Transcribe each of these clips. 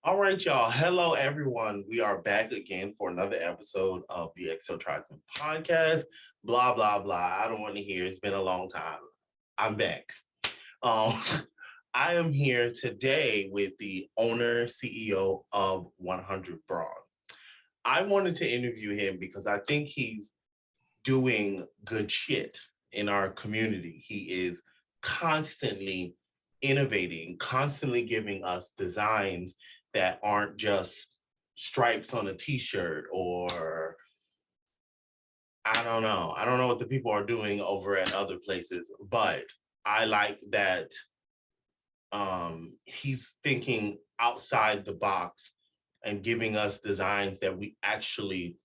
All right, y'all. Hello, everyone. We are back again for another episode of the Untitled Chapter podcast. Blah, blah, blah. I don't want to hear. It's been a long time. I'm back. Um, I am here today with the owner, CEO of 100 Brawn. I wanted to interview him because I think he's doing good shit in our community. He is constantly innovating, constantly giving us designs that aren't just stripes on a t-shirt or I don't know. I don't know what the people are doing over at other places, but I like that he's thinking outside the box and giving us designs that we actually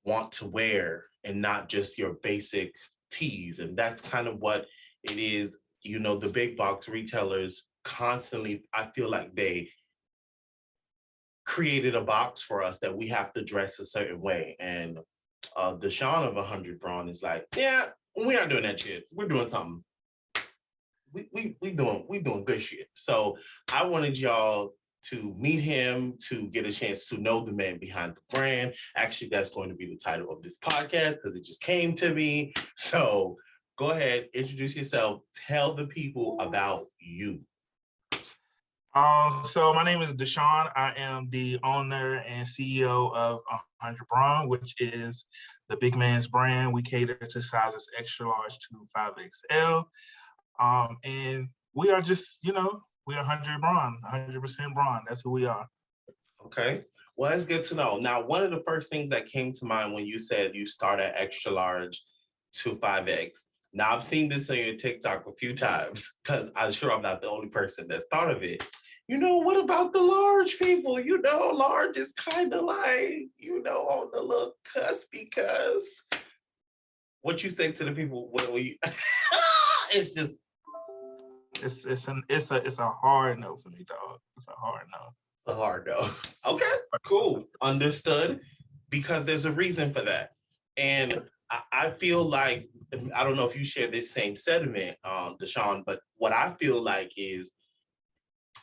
want to wear and not just your basic tees. And that's kind of what it is. You know, the big box retailers constantly, I feel like they created a box for us that we have to dress a certain way. And Deshaun of 100 Brawn is like, yeah, we're not doing that shit. We're doing something. We doing good shit. So I wanted y'all to meet him, to get a chance to know the man behind the brand. Actually, that's going to be the title of this podcast because it just came to me. So go ahead, introduce yourself, tell the people about you. So my name is Deshaun. I am the owner and CEO of 100 Brawn, which is the big man's brand. We cater to sizes extra large to 5XL. And we are just, we're 100 Brawn, 100% Brawn. That's who we are. Okay. Well, it's good to know. Now, one of the first things that came to mind when you said you start at extra large to 5X. Now, I've seen this on your TikTok a few times because I'm sure I'm not the only person that's thought of it. You know, what about the large people? You know, large is kind of like, on the little cusp because what you say to the people when we, it's just. It's a hard no for me, dog. It's a hard no. It's a hard no. Okay, cool. Understood. Because there's a reason for that. And I feel like, I don't know if you share this same sentiment, Deshaun, but what I feel like is,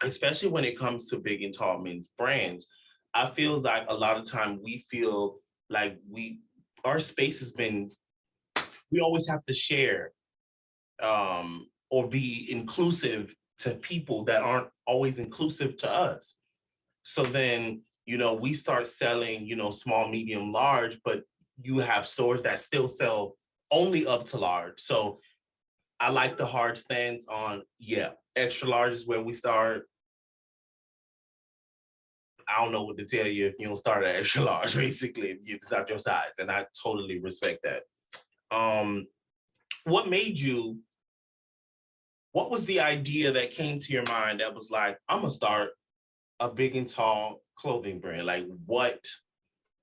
especially when it comes to big and tall men's brands, I feel like a lot of time we feel like our space has been, we always have to share or be inclusive to people that aren't always inclusive to us. So then, we start selling, small, medium, large, but you have stores that still sell only up to large. So I like the hard stance on, extra large is where we start. I don't know what to tell you if you don't start at extra large, basically, if it's not your size. And I totally respect that. What was the idea that came to your mind that was like, I'm gonna start a big and tall clothing brand? Like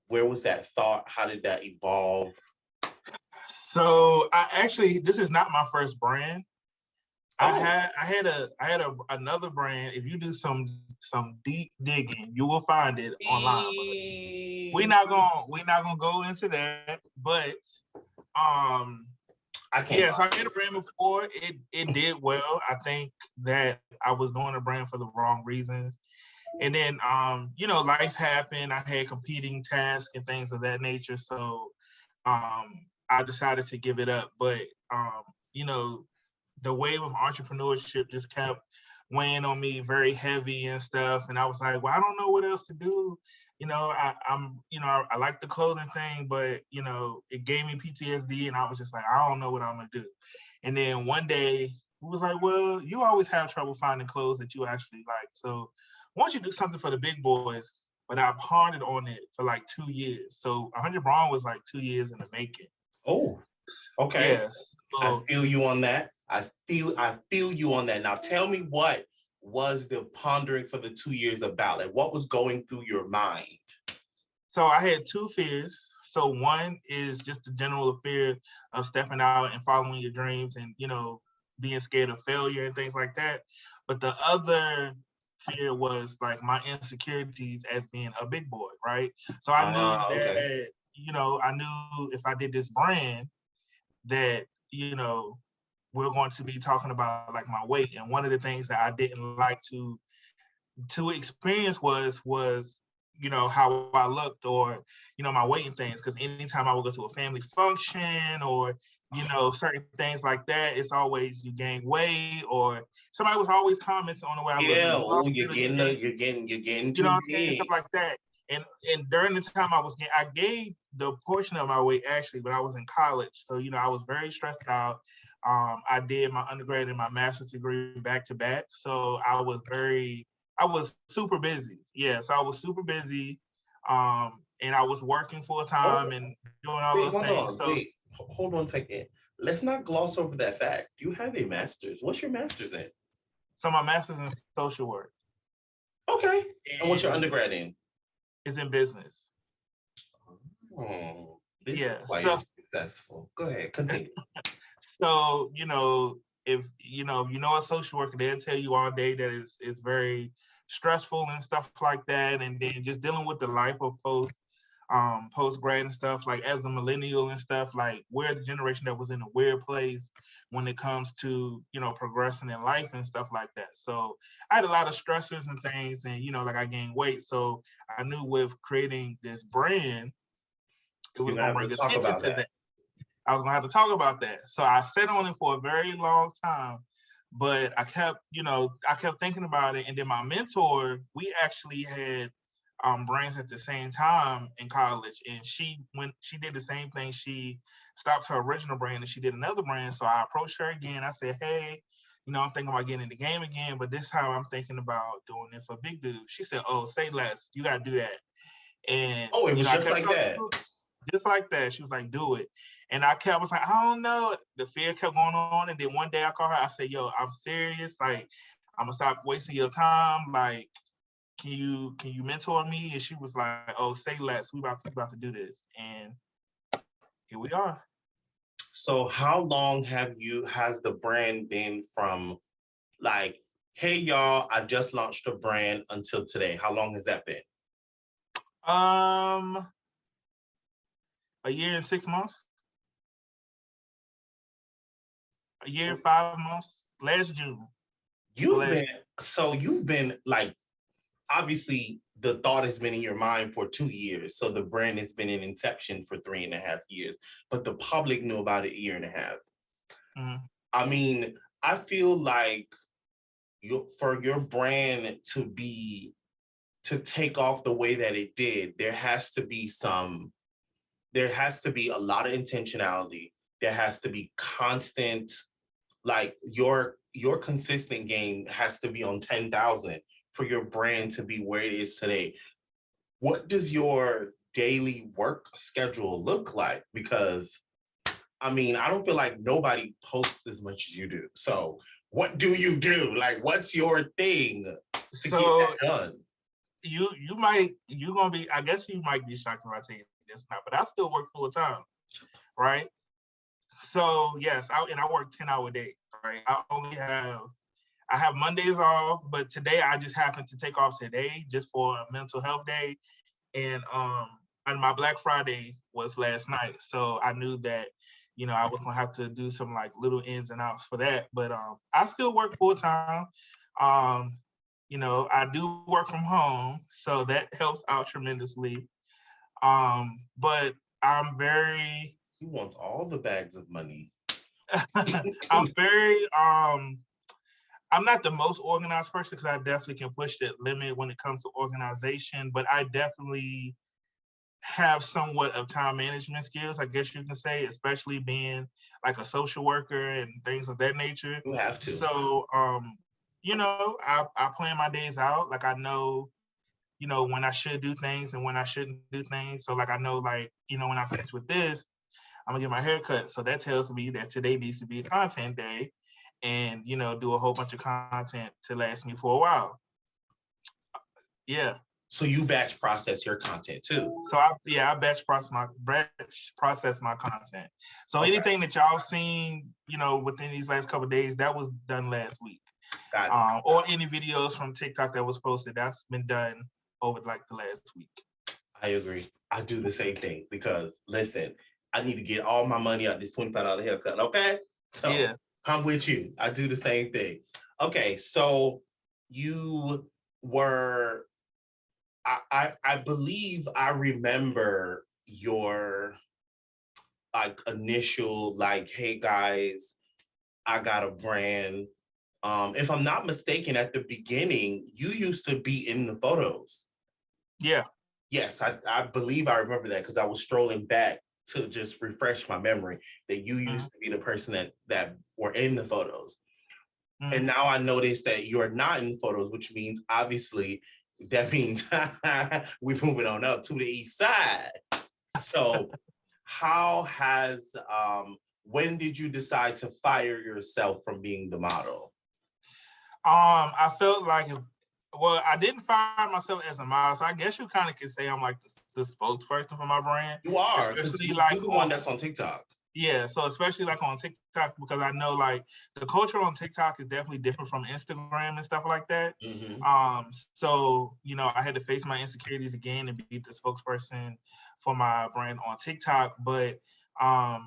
where was that thought? How did that evolve? So this is not my first brand. I had another brand. If you do some deep digging, you will find it online. We're not gonna go into that, but I can't. Yeah, so I had a brand before. It did well. I think that I was doing a brand for the wrong reasons. And then life happened. I had competing tasks and things of that nature. So I decided to give it up. But the wave of entrepreneurship just kept weighing on me very heavy and stuff. And I was like, well, I don't know what else to do. I like the clothing thing, but it gave me PTSD, and I was just like, I don't know what I'm gonna do. And then one day it was like, well, you always have trouble finding clothes that you actually like. So why don't you do something for the big boys? But I pondered on it for like 2 years. So 100 Brawn was like 2 years in the making. Oh, okay. Yes. So, I feel you on that. I feel you on that. Now tell me, what was the pondering for the 2 years about? Like, what was going through your mind? So I had two fears. So one is just the general fear of stepping out and following your dreams and, being scared of failure and things like that. But the other fear was like my insecurities as being a big boy, right? So I knew that, I knew if I did this brand that, we're going to be talking about like my weight. And one of the things that I didn't like to to experience was how I looked, or my weight and things. Because anytime I would go to a family function, or certain things like that, it's always you gain weight, or somebody was always commenting on the way I look. Yeah, You lost oh, you're weight, or you getting, gained, you're getting you know too what I'm saying, stuff big. like that. And during the time I gained the portion of my weight actually, but I was in college, so I was very stressed out. I did my undergrad and my master's degree back to back, so I was super busy. Yes, I was super busy, and I was working full Oh, time and doing all wait, those hold things. on, So wait, hold on a second. Let's not gloss over that fact. You have a master's. What's your master's in? my master's in social work, Okay. And what's your and undergrad in? it's in business. Oh, this is Yeah, why so you're successful. Go ahead, continue. So, if a social worker, they'll tell you all day that it's very stressful and stuff like that. And then just dealing with the life of post grad and stuff, like as a millennial and stuff, like we're the generation that was in a weird place when it comes to, progressing in life and stuff like that. So I had a lot of stressors and things, and like I gained weight. So I knew with creating this brand, it was You're gonna gonna have bring to talk attention about to that. that. I was gonna have to talk about that. So I sat on it for a very long time, but I kept thinking about it. And then my mentor, we actually had brands at the same time in college, and she did the same thing. She stopped her original brand and she did another brand. So I approached her again. I said, hey, I'm thinking about getting in the game again, but this time I'm thinking about doing it for big dude. She said, oh, say less. You gotta do that. And Oh, it was I just kept like talking that. to her just like that. She was like, do it. And I was like, I don't know. The fear kept going on. And then one day I called her, I said, yo, I'm serious. Like, I'm gonna stop wasting your time. Like, can you mentor me? And she was like, oh, say less. We about to do this. And here we are. So how long has the brand been from like, hey y'all, I just launched a brand until today? How long has that been? Um, a year and 6 months. A year and 5 months. Last June. You've been like, obviously the thought has been in your mind for 2 years. So the brand has been in inception for 3.5 years, but the public knew about it a year and a half. Mm-hmm. I mean, I feel like for your brand to take off the way that it did, there has to be a lot of intentionality. There has to be constant, like your consistent game has to be on 10,000 for your brand to be where it is today. What does your daily work schedule look like? Because I mean, I don't feel like nobody posts as much as you do. So what do you do? Like, what's your thing to get So that done? I guess you might be shocked if I tell you this now, but I still work full time, right? So yes, I work 10-hour days, right? I have Mondays off, but today I just happened to take off today just for a mental health day. And my Black Friday was last night. So I knew that, I was gonna have to do some like little ins and outs for that. But I still work full time. I do work from home, so that helps out tremendously. But I'm very He wants all the bags of money. I'm very I'm not the most organized person because I definitely can push that limit when it comes to organization, but I definitely have somewhat of time management skills, I guess you can say, especially being like a social worker and things of that nature. You have to. So I plan my days out. Like I know, when I should do things and when I shouldn't do things. So like I know, like, when I finish with this, I'm gonna get my hair cut. So that tells me that today needs to be a content day and do a whole bunch of content to last me for a while. Yeah. So you batch process your content too. So I batch process my content. So okay. Anything that y'all seen, within these last couple of days, that was done last week. Or any videos from TikTok that was posted, that's been done over like the last week. I agree. I do the same thing because listen, I need to get all my money out this $25 haircut. Okay. So yeah. I'm with you. I do the same thing. Okay. So you were I believe I remember your like initial like, hey guys, I got a brand. If I'm not mistaken, at the beginning, you used to be in the photos. Yeah. Yes, I believe I remember that because I was strolling back to just refresh my memory that you Mm-hmm. used to be the person that were in the photos. Mm-hmm. And now I notice that you're not in the photos, which means obviously that means we're moving on up to the east side. So how has when did you decide to fire yourself from being the model? I felt like, well, I didn't fire myself as a model, so I guess you kind of can say I'm like the spokesperson for my brand, You are, because especially you're like the one that's on TikTok. Yeah, so especially like on TikTok, because I know like the culture on TikTok is definitely different from Instagram and stuff like that. Mm-hmm. So I had to face my insecurities again and be the spokesperson for my brand on TikTok. But I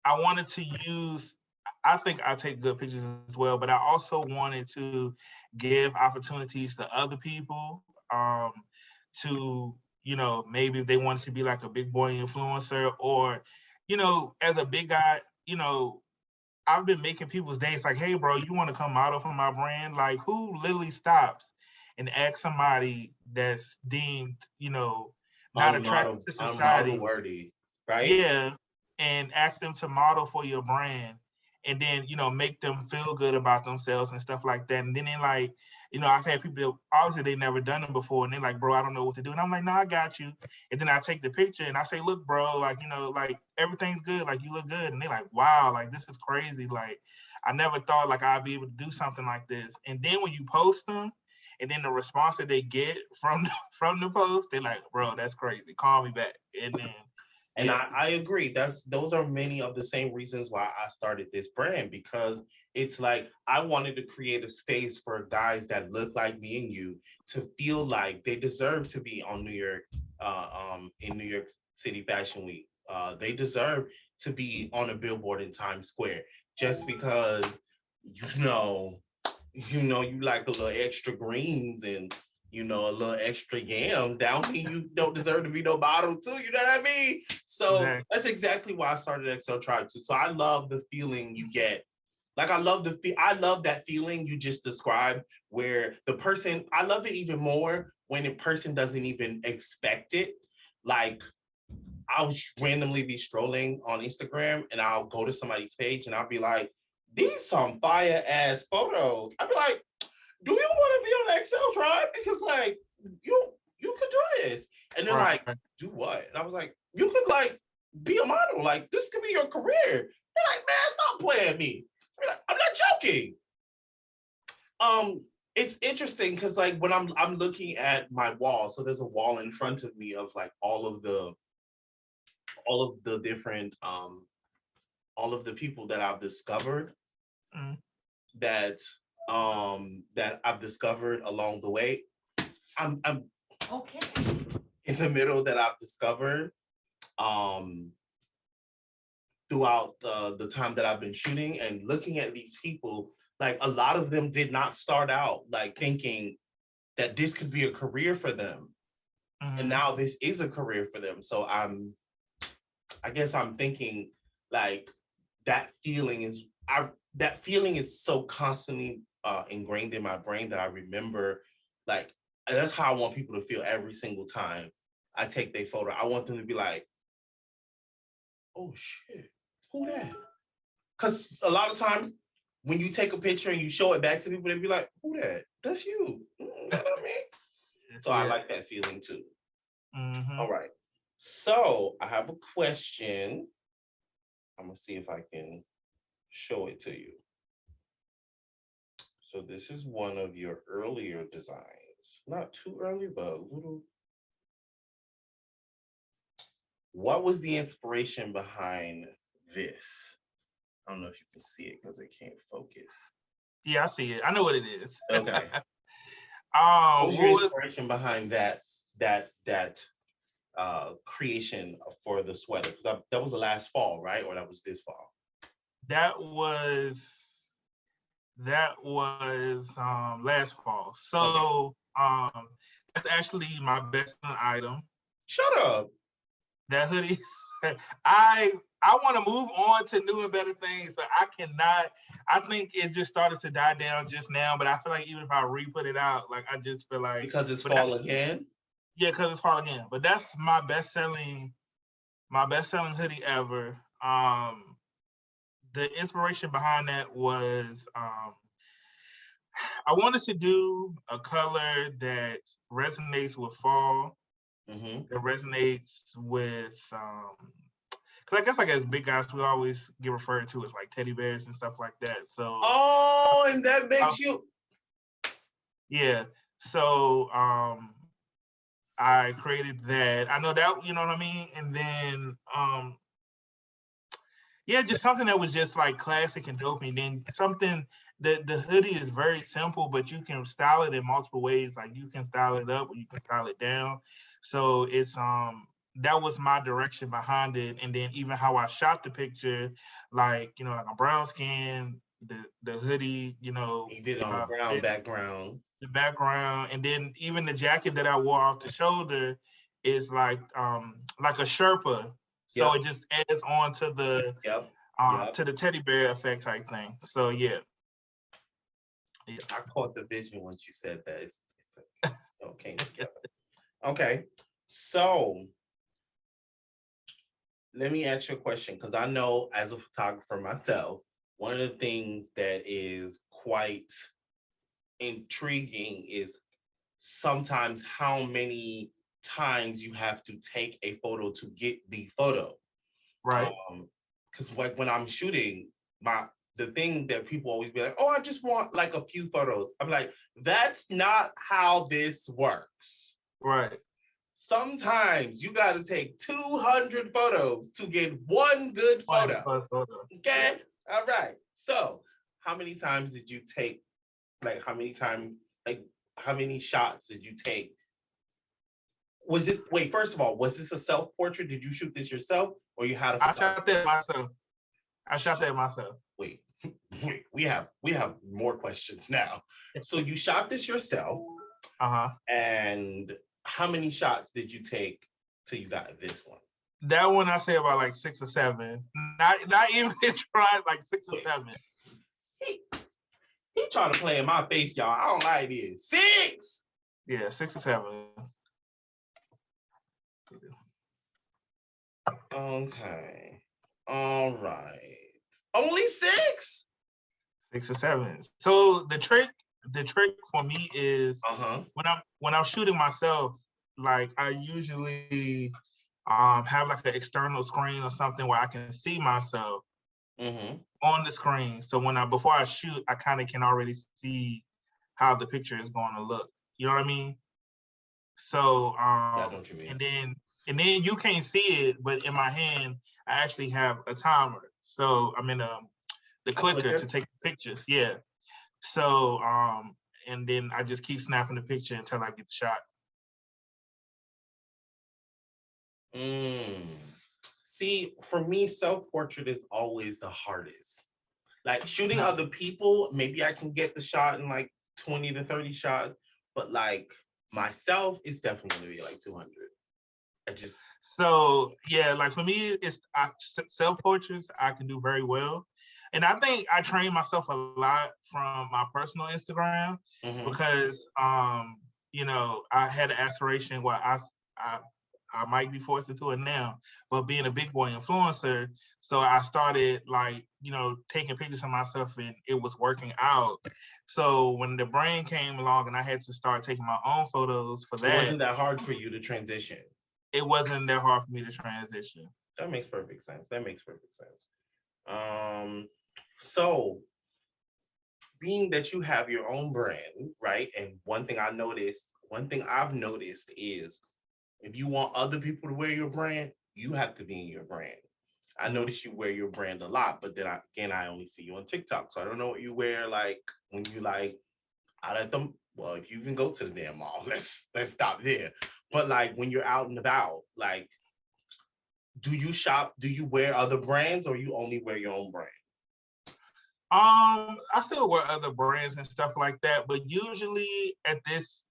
wanted to use. I think I take good pictures as well, but I also wanted to give opportunities to other people to maybe if they wanted to be like a big boy influencer or as a big guy, I've been making people's days like, hey, bro, you want to come model for my brand? Like, who literally stops and asks somebody that's deemed, not attractive to Unmodel society? worthy, right? Yeah, and ask them to model for your brand, and then make them feel good about themselves and stuff like that. And then they like, I've had people that obviously they never done it before, and they're like, bro, I don't know what to do. And I'm like, no, I got you. And then I take the picture and I say, look, bro, like like everything's good, like you look good. And they're like, wow, like this is crazy. Like I never thought like I'd be able to do something like this. And then when you post them, and then the response that they get from the post, they're like, bro, that's crazy. Call me back. And then And yeah. I agree. Those are many of the same reasons why I started this brand, because it's like I wanted to create a space for guys that look like me and you to feel like they deserve to be on New York, in New York City Fashion Week. They deserve to be on a billboard in Times Square just because you know you like a little extra greens and a little extra yams. Down here, you don't deserve to be no bottom too. You know what I mean? So Exactly. that's exactly why I started XL Tribe too. So I love the feeling you get. Like I love that feeling you just described, where the person. I love it even more when a person doesn't even expect it. Like I'll randomly be strolling on Instagram and I'll go to somebody's page and I'll be like, "These some fire ass photos." I'll be like, do you want to be on the Excel Tribe? Because like you could do this. And they're Right. like, do what? And I was like, you could like be a model. Like this could be your career. They're like, man, stop playing me. Like, I'm not joking. It's interesting because like when I'm looking at my wall, so there's a wall in front of me of like all of the different all of the people that I've discovered Mm. that I've discovered along the way. I'm okay in the middle that I've discovered um throughout the time that I've been shooting and looking at these people. Like a lot of them did not start out like thinking that this could be a career for them, and now this is a career for them. So I guess I'm thinking like that feeling is so constantly ingrained in my brain that I remember, like that's how I want people to feel every single time I take their photo. I want them to be like, oh shit, who that? Because a lot of times when you take a picture and you show it back to people, they be like, who that? That's you. You know what I mean? So I like that feeling too. Mm-hmm. All right. So I have a question. I'm gonna see if I can show it to you. So this is one of your earlier designs. Not too early, but a little. What was the inspiration behind this? I don't know if you can see it because it can't focus. Yeah, I see it. I know what it is. Okay. What was your What was inspiration behind that creation for the sweater? Because that was the last fall, right? Or that was this fall? that was last fall. So That's actually my best selling item. Shut up. That hoodie. I want to move on to new and better things, but I cannot. I think it just started to die down just now, but I feel like even if I re-put it out, like I just feel like because it's fall again. Yeah, because it's fall again. But that's my best selling hoodie ever. The inspiration behind that was I wanted to do a color that resonates with fall, that resonates with because I guess like as big guys we always get referred to as like teddy bears and stuff like that. So and that makes you so I created that. I know that, you know what I mean? And then just something that was just like classic and dope. And then something that the hoodie is very simple, but you can style it in multiple ways. Like you can style it up or you can style it down. So it's that was my direction behind it. And then even how I shot the picture, like, you know, like a brown skin, the hoodie, you know. You did it on a brown background. The background, and then even the jacket that I wore off the shoulder is like a Sherpa. So it just adds on to the to the teddy bear effect type thing. So yeah. I caught the vision once you said that. It's okay. Okay. So let me ask you a question, because I know as a photographer myself, one of the things that is quite intriguing is sometimes how many times you have to take a photo to get the photo. Right. Because like when I'm shooting, the thing that people always be like, oh, I just want like a few photos. I'm like, that's not how this works. Right. Sometimes you got to take 200 photos to get one good photo. Okay. All right. So how many times did you take? Like how many shots did you take? First of all, was this a self-portrait? Did you shoot this yourself or you had a photographer? I shot that myself. Wait, we have more questions now. So you shot this yourself. And how many shots did you take till you got this one? That one I say about like 6 or 7. Not even trying, like 6 or 7. He trying to play in my face, y'all. I don't like this. 6. Yeah, 6 or 7. Okay. All right. Only 6? 6 or 7. So the trick for me is when I'm shooting myself, like I usually have like an external screen or something where I can see myself on the screen. So before I shoot, I kind of can already see how the picture is going to look. You know what I mean? So and then you can't see it, but in my hand I actually have a timer. So I'm in the clicker to take the pictures. Yeah. So and then I just keep snapping the picture until I get the shot. See, for me, self-portrait is always the hardest. Like shooting other people, maybe I can get the shot in like 20 to 30 shots, but like myself, it's definitely gonna be like 200. So yeah, like for me, it's self-portraits I can do very well. And I think I train myself a lot from my personal Instagram because you know, I had an aspiration where I might be forced into it now, but being a big boy influencer, so I started like, you know, taking pictures of myself and it was working out. So when the brand came along and I had to start taking my own photos for that. It wasn't that hard for you to transition. It wasn't that hard for me to transition. That makes perfect sense. So being that you have your own brand, right? And one thing I've noticed is if you want other people to wear your brand, you have to be in your brand. I notice you wear your brand a lot, but then I only see you on TikTok. So I don't know what you wear like when you like out at them. Well, if you even go to the damn mall, let's stop there. But like when you're out and about, like, do you shop? Do you wear other brands or you only wear your own brand? I still wear other brands and stuff like that, but usually at this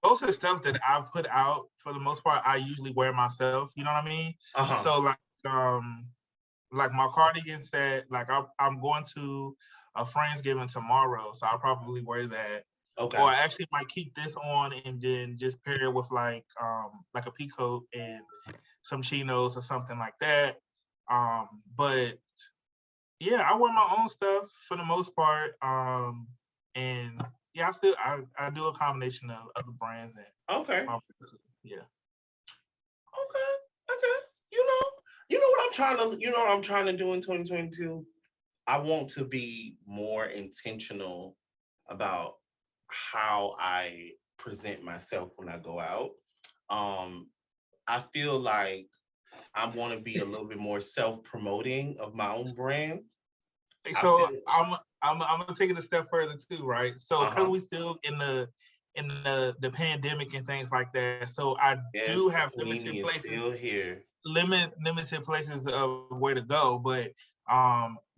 most of the stuff that I've put out, for the most part, I usually wear myself. You know what I mean? So like my cardigan set, like I'm going to a Friendsgiving tomorrow, so I'll probably wear that. Okay. Or I actually might keep this on and then just pair it with like a peacoat and some chinos or something like that. But yeah, I wear my own stuff for the most part. And yeah, I do a combination of other brands and Okay. Yeah. Okay. You know what I'm trying to do in 2022? I want to be more intentional about how I present myself when I go out. I feel like I want to be a little bit more self-promoting of my own brand. So I'm gonna take it a step further too, right? So because we still in the pandemic and things like that, so I do have limited places. Still here. Limited places of where to go, but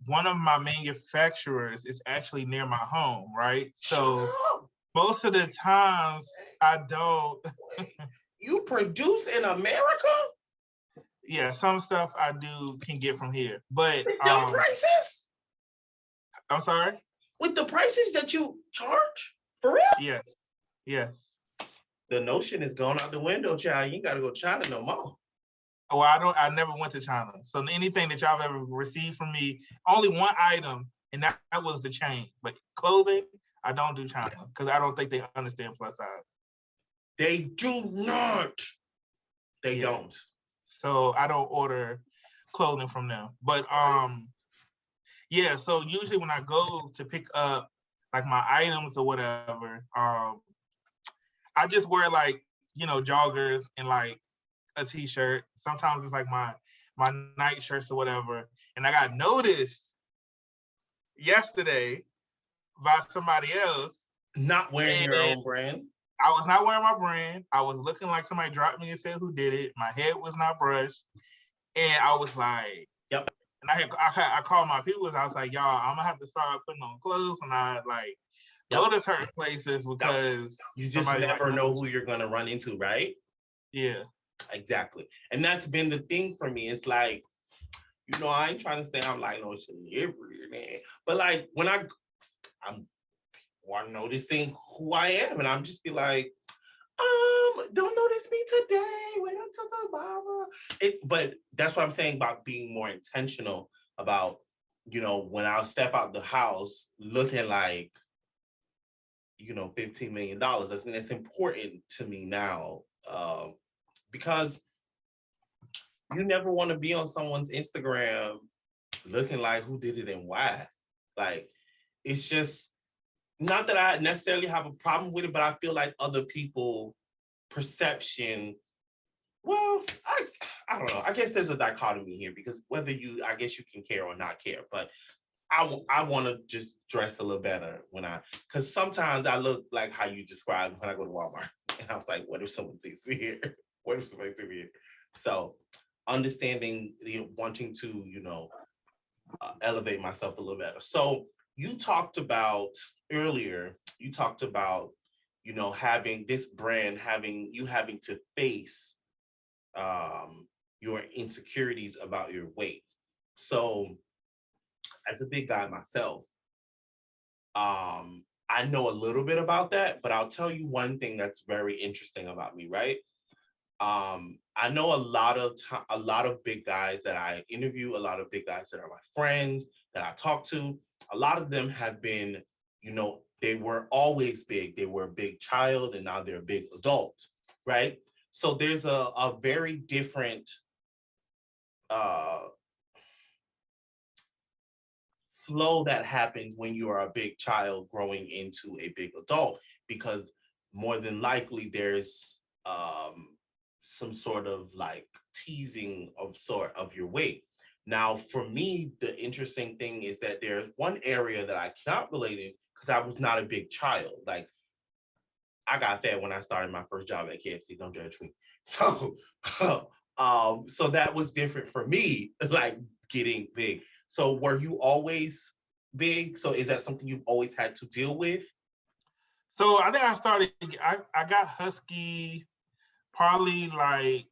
one of my manufacturers is actually near my home, right? So most of the times I don't. You produce in America? Yeah, some stuff I can get from here, but with the prices. I'm sorry. With the prices that you charge, for real? Yes. The notion is going out the window, child. You ain't got to go to China no more. Oh, I never went to China. So anything that y'all ever received from me, only one item, and that was the chain. But clothing, I don't do China because I don't think they understand plus size. They do not. They don't. So I don't order clothing from them. But yeah, so usually when I go to pick up like my items or whatever, I just wear like, joggers and like a t-shirt. Sometimes it's like my night shirts or whatever. And I got noticed yesterday by somebody else. Not wearing your own brand? I was not wearing my brand. I was looking like somebody dropped me and said who did it. My head was not brushed. And I was like, yep. And I called my people. I was like, y'all, I'm gonna have to start putting on clothes when I like go to certain places because you just never know who you're gonna run into, right? Yeah. Exactly. And that's been the thing for me. It's like, I ain't trying to say I'm like no celebrity, man. But like when I'm noticing who I am, and I'm just be like, don't notice me today. Wait until tomorrow. But that's what I'm saying about being more intentional about, when I'll step out the house looking like, $15 million. I think that's important to me now. Because you never want to be on someone's Instagram looking like who did it and why. Like, it's just not that I necessarily have a problem with it, but I feel like other people perception, well, I don't know. I guess there's a dichotomy here because I guess you can care or not care, but I want to just dress a little better because sometimes I look like how you described when I go to Walmart. And I was like, what if someone sees me here? What if somebody sees me here? So understanding wanting to, elevate myself a little better. So you talked about earlier, having this brand, having to face your insecurities about your weight. So as a big guy myself, I know a little bit about that, but I'll tell you one thing that's very interesting about me, right? I know a lot of big guys that I interview, a lot of big guys that are my friends that I talk to. A lot of them have been, they were always big. They were a big child and now they're a big adult, right? So there's a very different flow that happens when you are a big child growing into a big adult, because more than likely there's some sort of like teasing of your weight. Now, for me, the interesting thing is that there's one area that I cannot relate in because I was not a big child. Like, I got fat when I started my first job at KFC. Don't judge me. So, so that was different for me, like getting big. So, were you always big? So, is that something you've always had to deal with? So I think I got husky probably like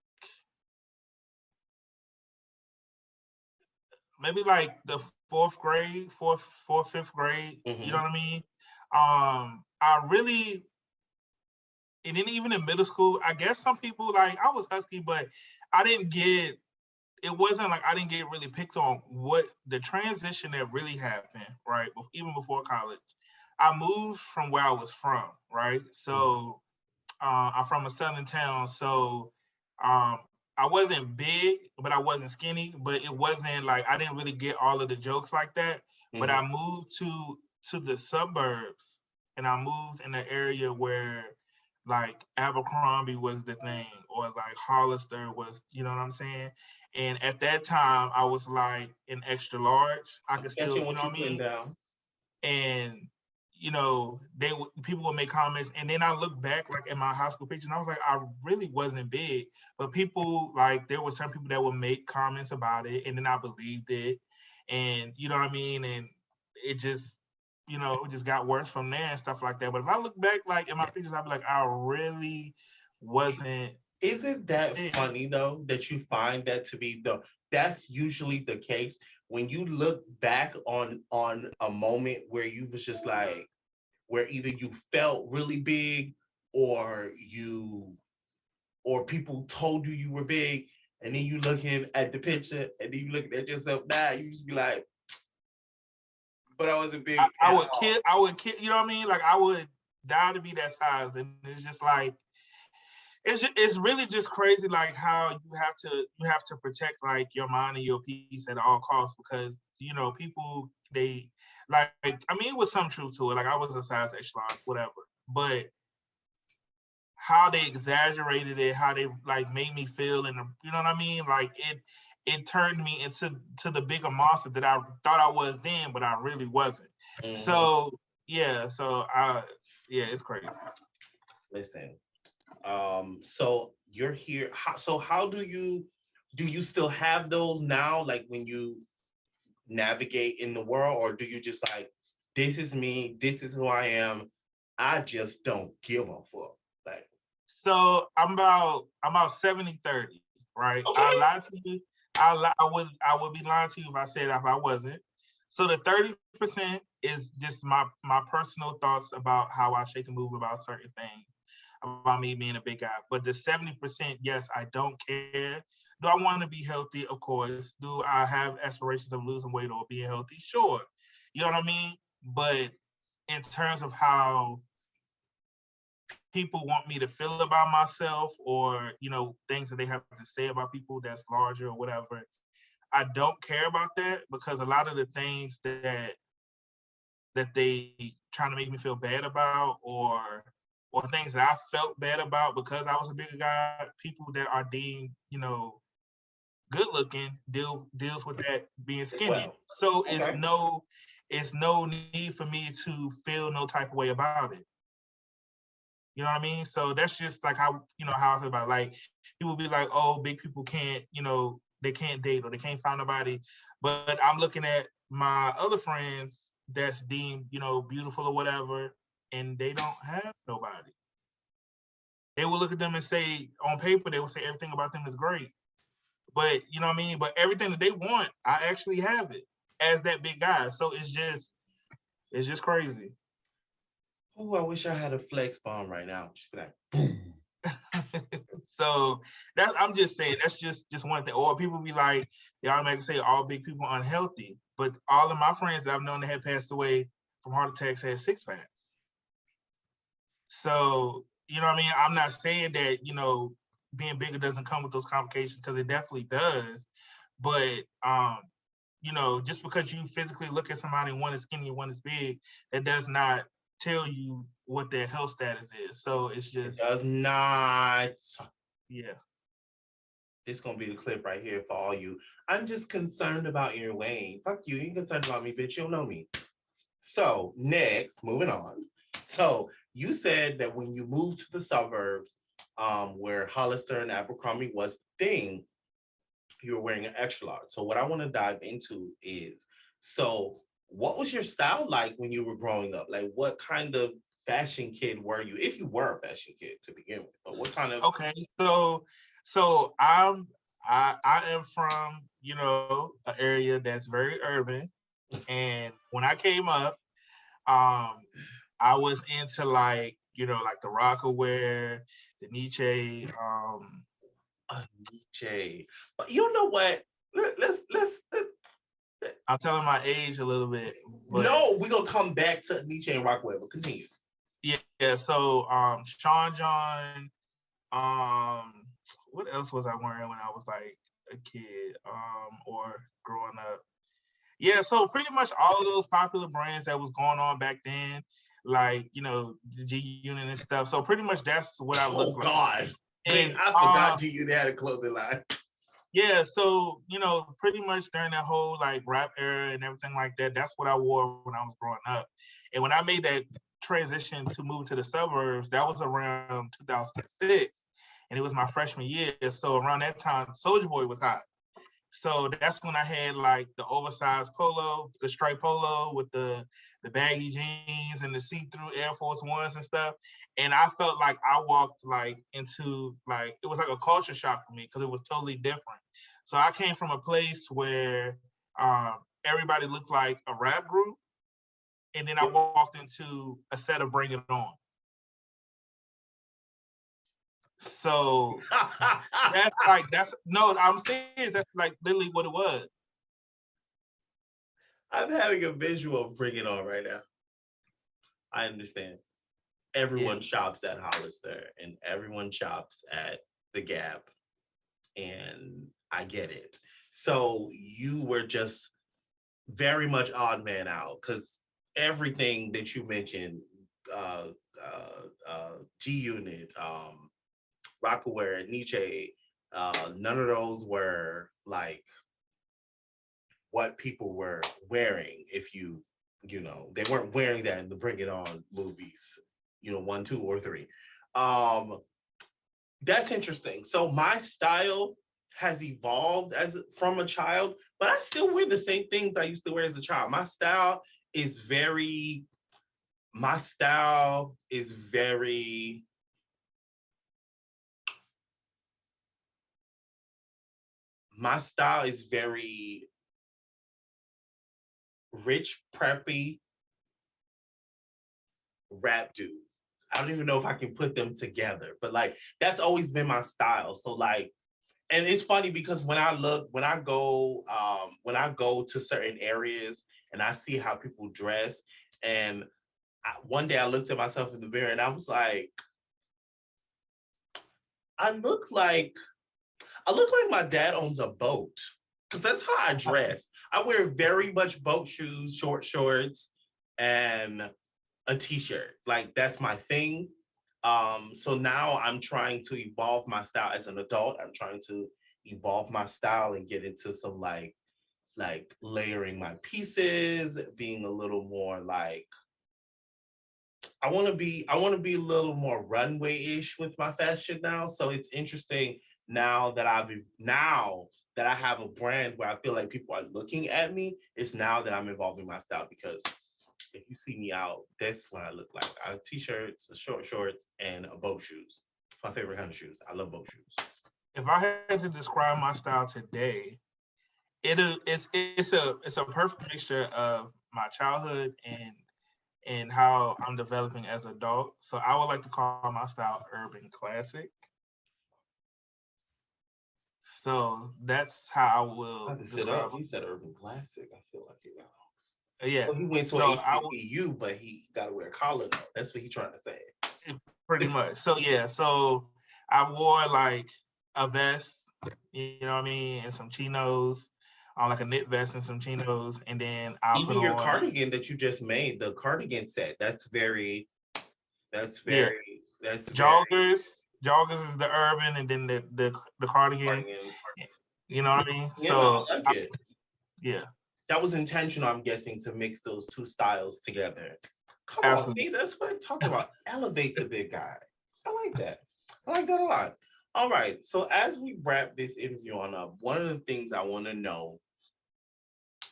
maybe like the fifth grade. You know Mm-hmm. what I mean? I really, and then even in middle school, I guess some people like I was husky, but I didn't get. It wasn't like I didn't get really picked on. What the transition that really happened, right? Even before college, I moved from where I was from, right? So I'm from a southern town, so um, I wasn't big, but I wasn't skinny. But it wasn't like I didn't really get all of the jokes like that. But Mm-hmm. I moved to the suburbs, and I moved in an area where like Abercrombie was the thing, or like Hollister was, you know what I'm saying? And at that time, I was like an extra large. I I'm could still, catching you what know you what I putting mean? down. And people would make comments, and then I look back like at my high school pictures, and I was like, I really wasn't big, but people like there were some people that would make comments about it, and then I believed it, and you know what I mean, and it just it just got worse from there and stuff like that. But if I look back like in my pictures, I'd be like, I really wasn't Isn't that big. funny though that you find that to be that's usually the case when you look back on a moment where you was just like where either you felt really big or you or people told you you were big, and then you looking at the picture and then you looking at yourself now, you just be like, but I wasn't big I at would all. kill, you know what I mean? Like I would die to be that size, and it's just like it's really just crazy like how you have to protect like your mind and your peace at all costs, because people they like I mean it was some truth to it, like I was a size extra large whatever, but how they exaggerated it, how they like made me feel, and you know what I mean, like it turned me into the bigger monster that I thought I was then, but I really wasn't. Mm-hmm. So yeah, it's crazy. Listen, so you're here. How do you still have those now? Like when you navigate in the world, or do you just like, this is me, this is who I am, I just don't give a fuck? Like, So I'm about 70-30, right? I okay. lied to you. I would be lying to you if I wasn't. So the 30% is just my personal thoughts about how I shake and move about certain things, about me being a big guy. But the 70%, yes, I don't care. Do I want to be healthy? Of course. Do I have aspirations of losing weight or being healthy? Sure. You know what I mean? But in terms of how people want me to feel about myself, or things that they have to say about people that's larger or whatever, I don't care about that, because a lot of the things that they trying to make me feel bad about, or things that I felt bad about because I was a bigger guy, people that are deemed good looking deals with that being As skinny. well. So Okay. it's no need for me to feel no type of way about it. You know what I mean? So that's just like how I feel about it. Like people be like, oh, big people can't, they can't date or they can't find nobody. But I'm looking at my other friends that's deemed, beautiful or whatever, and they don't have nobody. They will look at them and say, on paper, they will say everything about them is great. But you know what I mean? But everything that they want, I actually have it as that big guy. So it's just crazy. Oh, I wish I had a flex bomb right now. Just be like, boom. So I'm just saying that's just one thing. Or people be like, they automatically say all big people are unhealthy, but all of my friends that I've known that have passed away from heart attacks had six packs. So you know what I mean. I'm not saying that being bigger doesn't come with those complications, because it definitely does. But just because you physically look at somebody and one is skinny and one is big, that does not tell you what their health status is. So it's It just does not. yeah. This gonna be the clip right here for all you. I'm just concerned about your weight. Fuck you. You ain't concerned about me, bitch. You don't know me. So next, moving on. So you said that when you moved to the suburbs, where Hollister and Abercrombie was the thing, you were wearing an extra large. So what I want to dive into is, so what was your style like when you were growing up? Like what kind of fashion kid were you, if you were a fashion kid to begin with? But what kind of? Okay, so I am from, you know, an area that's very urban, and when I came up, um, I was into like, you know, like the Rockaware, the Nietzsche. Nietzsche. But you know what? Let's I'm telling my age a little bit, but no, we're gonna come back to Nietzsche and Rockwell, but continue. yeah. So Sean John, what else was I wearing when I was like a kid, or growing up? Yeah, so pretty much all of those popular brands that was going on back then, like, you know, the G Unit and stuff. So pretty much that's what I Oh looked like. God. Wait, And I forgot you had a clothing line. yeah, so you know, pretty much during that whole like rap era and everything like that, that's what I wore when I was growing up. And when I made that transition to move to the suburbs, that was around 2006, and it was my freshman year. So around that time, Soulja Boy was hot. So that's when I had like the oversized polo, the striped polo with the baggy jeans and the see-through Air Force Ones and stuff. And I felt like I walked like into like, it was like a culture shock for me because it was totally different. So I came from a place where everybody looked like a rap group. And then I walked into a set of Bring It On. So I'm serious. That's like literally what it was. I'm having a visual of Bring It On right now. I understand. Everyone shops at Hollister and everyone shops at the Gap, and I get it. So you were just very much odd man out because everything that you mentioned, uh, G Unit, Rockaware, Nietzsche, none of those were like what people were wearing. If you know, they weren't wearing that in the Bring It On movies, you know, 1, 2, or 3. That's interesting. So my style has evolved as from a child, but I still wear the same things I used to wear as a child. Is very my style is very my style is very rich, preppy rap dude. I don't even know if I can put them together, but like that's always been my style. So like, and it's funny because when I go to certain areas and I see how people dress, and one day I looked at myself in the mirror and I was like, I look like my dad owns a boat because that's how I dress. I wear very much boat shoes, short shorts, and a t-shirt. Like that's my thing. So now I'm trying to evolve my style as an adult. I'm trying to evolve my style and get into some like layering my pieces, being a little more like I want to be a little more runway-ish with my fashion now. So it's interesting now that I have a brand where I feel like people are looking at me. It's now that I'm evolving my style because if you see me out, that's what I look like. I have t-shirts, short shorts, and boat shoes. It's my favorite kind of shoes. I love boat shoes. If I had to describe my style today, it's a perfect mixture of my childhood and how I'm developing as an adult. So I would like to call my style urban classic. So that's how I will describe. He said urban classic. I feel like it got. Yeah. So he went to so an HBCU, but he got to wear a collar though. That's what he's trying to say. Pretty much. So yeah. So I wore like a vest, you know what I mean, and some chinos, like a knit vest and some chinos, and then I'll even put your on cardigan that you just made, the cardigan set. That's very. That's joggers. Joggers is the urban, and then the cardigan. You know what I mean? Yeah, so I like it. Yeah. That was intentional, I'm guessing, to mix those two styles together. Come Absolutely. on, see, that's what I'm talking about. Elevate the big guy. I like that. I like that a lot. All right. So as we wrap this interview on up, one of the things I want to know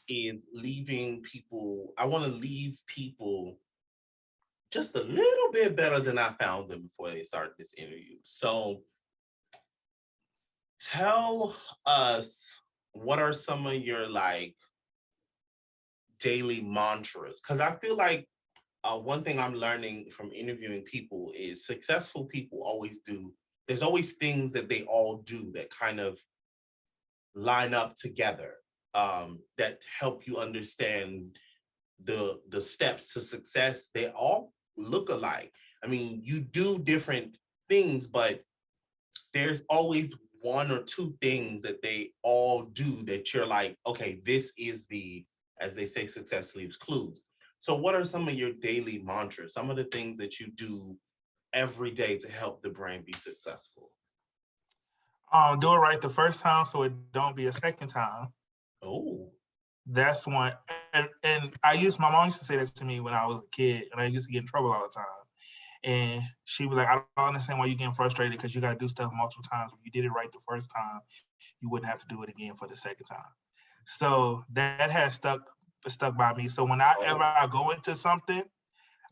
is leaving people. I want to leave people just a little bit better than I found them before they started this interview. So tell us, what are some of your like daily mantras? Because I feel like one thing I'm learning from interviewing people is successful people always do. There's always things that they all do that kind of line up together, that help you understand the steps to success. They all look alike. I mean, you do different things, but there's always one or two things that they all do that you're like, okay, this is the, as they say, success leaves clues. So what are some of your daily mantras, some of the things that you do every day to help the brand be successful? Do it right the first time so it don't be a second time. Oh, That's one. And my mom used to say that to me when I was a kid, and I used to get in trouble all the time. And she was like, I don't understand why you're getting frustrated, because you got to do stuff multiple times. If you did it right the first time, you wouldn't have to do it again for the second time. So that has stuck by me. So whenever I go into something,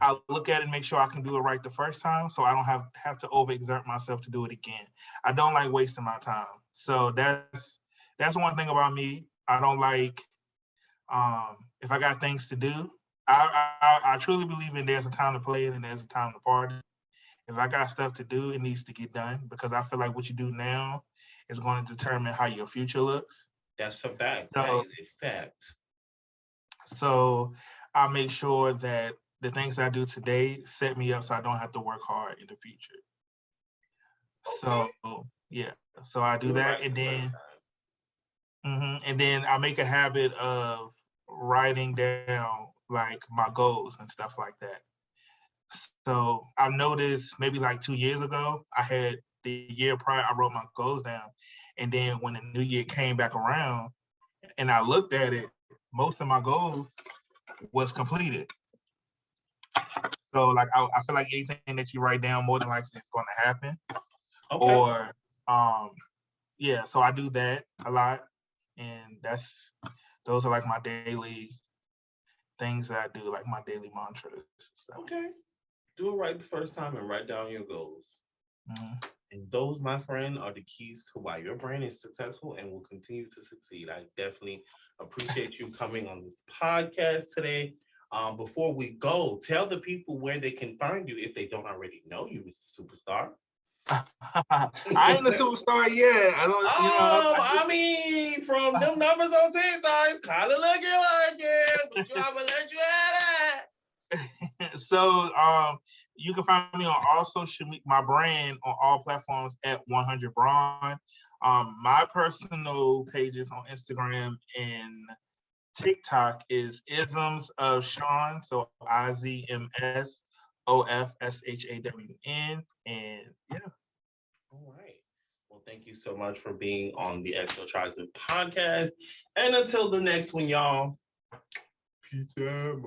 I look at it and make sure I can do it right the first time, so I don't have to overexert myself to do it again. I don't like wasting my time. So that's one thing about me. I don't like, if I got things to do. I truly believe in there's a time to play and there's a time to party. If I got stuff to do, it needs to get done, because I feel like what you do now is going to determine how your future looks. that's a fact. That So, is a fact. so I make sure that the things I do today set me up so I don't have to work hard in the future. Okay. So yeah, so I do Do it that, right the first time. and then I make a habit of writing down like my goals and stuff like that. So I've noticed maybe like 2 years ago, I had the year prior, I wrote my goals down. And then when the new year came back around and I looked at it, most of my goals was completed. So like I feel like anything that you write down, more than likely it's going to happen. Okay. Or yeah, so I do that a lot. And those are like my daily things that I do, like my daily mantras and stuff. Okay. Do it right the first time and write down your goals. Mhm. And those, my friend, are the keys to why your brand is successful and will continue to succeed. I definitely appreciate you coming on this podcast today. Before we go, tell the people where they can find you if they don't already know you, Mr. Superstar. I ain't a superstar yet. I don't, I mean, from them numbers on TikTok, it's kind of looking like it, but I'm gonna let you have that. So you can find me on all social media, my brand on all platforms at 100 Brawn. My personal pages on Instagram and TikTok is Isms of Sean, so IZMSOFSHAWN, and yeah. All right. Well, thank you so much for being on the Exo Tries podcast. And until the next one, y'all. Peace out.